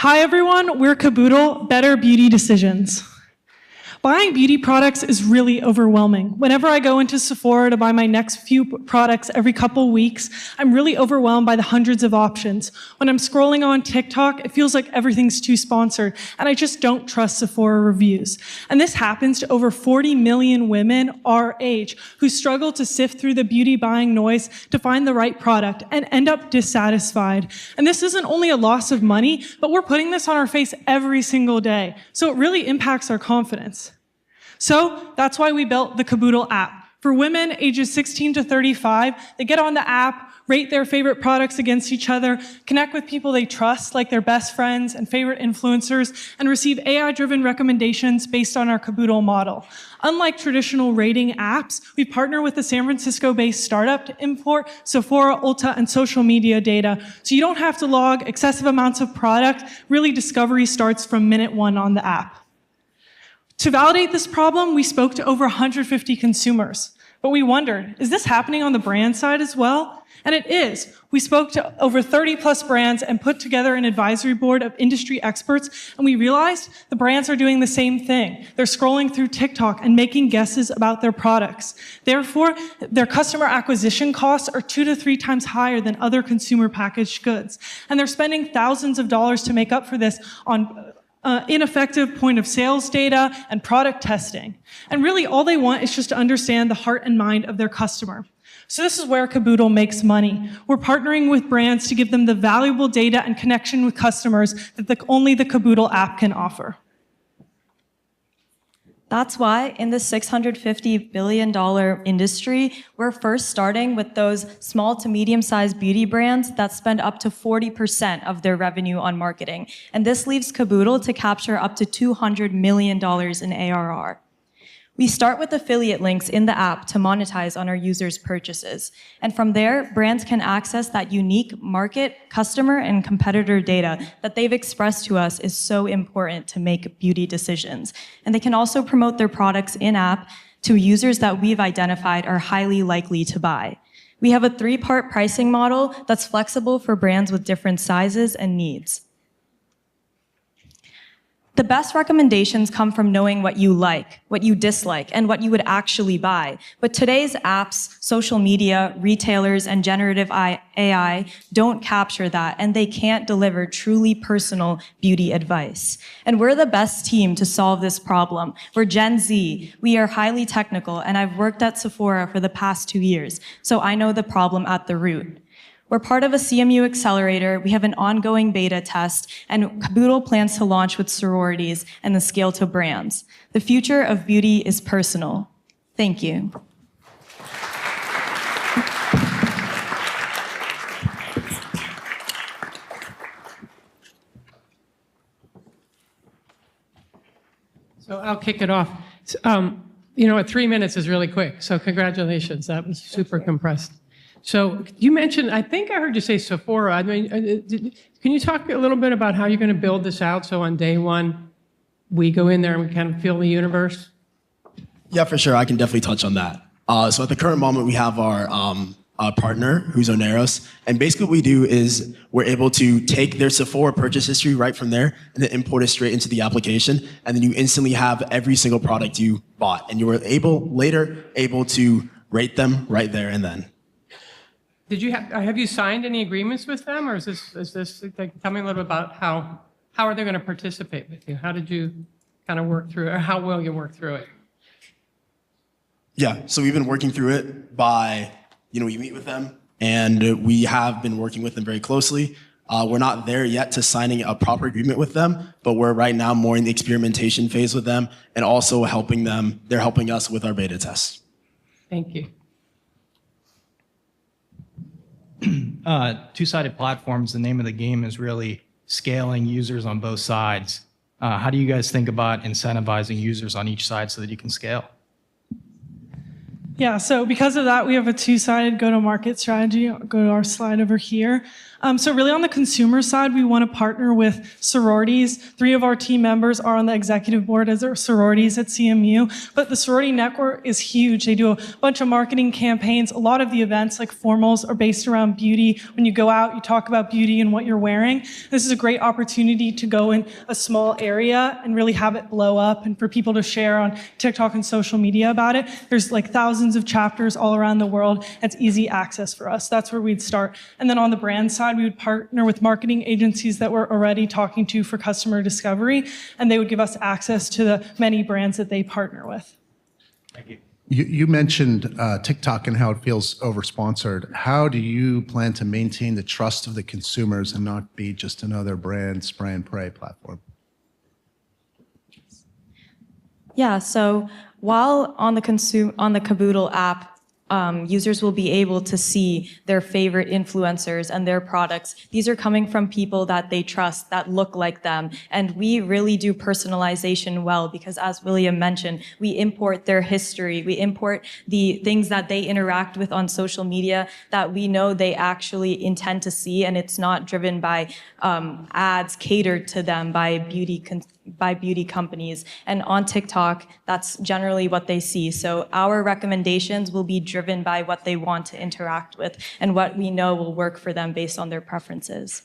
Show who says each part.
Speaker 1: Hi everyone, we're Caboodl, Better Beauty Decisions. Buying beauty products is really overwhelming. Whenever I go into Sephora to buy my next few products every couple weeks, I'm really overwhelmed by the hundreds of options. When I'm scrolling on TikTok, it feels like everything's too sponsored, and I just don't trust Sephora reviews. And this happens to over 40 million women our age who struggle to sift through the beauty buying noise to find the right product and end up dissatisfied. And this isn't only a loss of money, but we're putting this on our face every single day. So it really impacts our confidence. So that's why we built the Caboodl app. For women ages 16 to 35, they get on the app, rate their favorite products against each other, connect with people they trust, like their best friends and favorite influencers, and receive AI-driven recommendations based on our Caboodl model. Unlike traditional rating apps, we partner with a San Francisco-based startup to import Sephora, Ulta, and social media data, so you don't have to log excessive amounts of product. Really, discovery starts from minute one on the app. To validate this problem, we spoke to over 150 consumers. But we wondered, is this happening on the brand side as well? And it is. We spoke to over 30 plus brands and put together an advisory board of industry experts, and we realized the brands are doing the same thing. They're scrolling through TikTok and making guesses about their products. Therefore, their customer acquisition costs are 2 to 3 times higher than other consumer packaged goods. And they're spending thousands of dollars to make up for this on ineffective point of sales data and product testing. And really all they want is just to understand the heart and mind of their customer. So this is where Caboodl makes money. We're partnering with brands to give them the valuable data and connection with customers that only the Caboodl app can offer.
Speaker 2: That's why in the $650 billion industry, we're first starting with those small to medium-sized beauty brands that spend up to 40% of their revenue on marketing. And this leaves Caboodl to capture up to $200 million in ARR. We start with affiliate links in the app to monetize on our users' purchases. And from there, brands can access that unique market, customer, and competitor data that they've expressed to us is so important to make beauty decisions. And they can also promote their products in-app to users that we've identified are highly likely to buy. We have a 3-part pricing model that's flexible for brands with different sizes and needs. The best recommendations come from knowing what you like, what you dislike, and what you would actually buy. But today's apps, social media, retailers, and generative AI don't capture that, and they can't deliver truly personal beauty advice. And we're the best team to solve this problem. We're Gen Z. We are highly technical, and I've worked at Sephora for the past 2 years, so I know the problem at the root. We're part of a CMU accelerator, we have an ongoing beta test, and Caboodl plans to launch with sororities and then scale to brands. The future of beauty is personal. Thank you.
Speaker 3: So I'll kick it off. You know, 3 minutes is really quick, so congratulations. That was super compressed. So you mentioned, I think I heard you say Sephora. I mean, can you talk a little bit about how you're going to build this out so on day one, we go in there and we kind of feel the universe?
Speaker 4: Yeah, for sure. I can definitely touch on that. So at the current moment, we have our partner, who's Oneros. And basically what we do is we're able to take their Sephora purchase history right from there and then import it straight into the application. And then you instantly have every single product you bought. And you were later able to rate them right there and then.
Speaker 3: Did you have you signed any agreements with them, or is this like, tell me a little bit about how are they going to participate with you? How did you kind of work through it, or how will you work through it?
Speaker 4: Yeah, so we've been working through it by, we meet with them, and we have been working with them very closely. We're not there yet to signing a proper agreement with them, but we're right now more in the experimentation phase with them, and also helping them. They're helping us with our beta tests.
Speaker 3: Thank you.
Speaker 5: Two-sided platforms, the name of the game is really scaling users on both sides. How do you guys think about incentivizing users on each side so that you can scale?
Speaker 1: Yeah, so because of that, we have a two-sided go-to-market strategy. I'll go to our slide over here. So really on the consumer side, we want to partner with sororities. 3 of our team members are on the executive board as our sororities at CMU, but the sorority network is huge. They do a bunch of marketing campaigns. A lot of the events like formals are based around beauty. When you go out, you talk about beauty and what you're wearing. This is a great opportunity to go in a small area and really have it blow up and for people to share on TikTok and social media about it. There's like thousands of chapters all around the world. It's easy access for us. That's where we'd start. And then on the brand side, we would partner with marketing agencies that we're already talking to for customer discovery, and they would give us access to the many brands that they partner with.
Speaker 5: Thank you.
Speaker 6: You mentioned TikTok and how it feels over-sponsored. How do you plan to maintain the trust of the consumers and not be just another brand spray and pray platform?
Speaker 2: Yeah, so while on the Caboodl app, users will be able to see their favorite influencers and their products. These are coming from people that they trust, that look like them. And we really do personalization well because, as William mentioned, we import their history. We import the things that they interact with on social media that we know they actually intend to see, and it's not driven by ads catered to them by beauty companies. And on TikTok, that's generally what they see. So our recommendations will be driven by what they want to interact with and what we know will work for them based on their preferences.